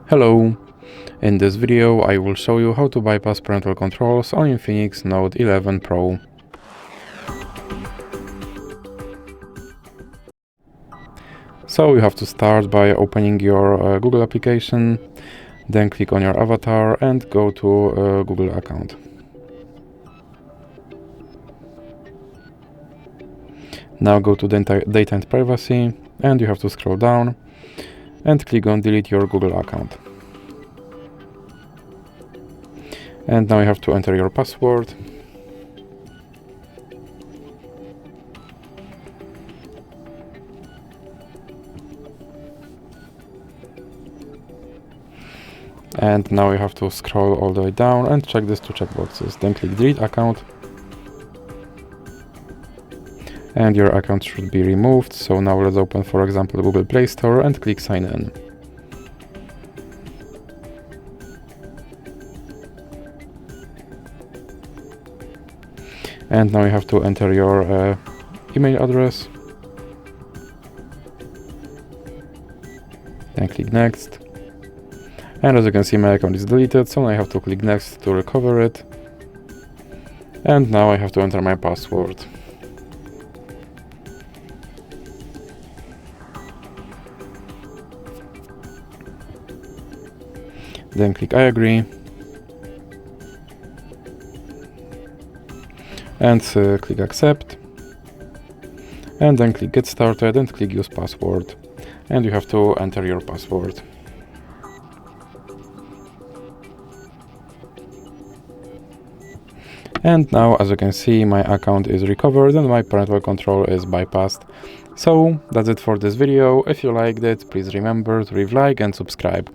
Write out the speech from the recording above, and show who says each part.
Speaker 1: Hello! In this video I will show you how to bypass parental controls on INFINIX Note 11 Pro. So you have to start by opening your Google application, then click on your avatar and go to Google account. Now go to Data and Privacy and you have to scroll down and click on Delete your Google account. And now you have to enter your password. And now you have to scroll all the way down and check these two checkboxes. Then click Delete account. And your account should be removed. So now let's open, for example, Google Play Store and click Sign In. And now you have to enter your email address. Then click Next. And as you can see, my account is deleted, so now I have to click Next to recover it. And now I have to enter my password. Then click I agree. And click Accept. And then click Get Started and click Use Password. And you have to enter your password. And now, as you can see, my account is recovered and my parental control is bypassed. So that's it for this video. If you liked it, please remember to leave a like and subscribe.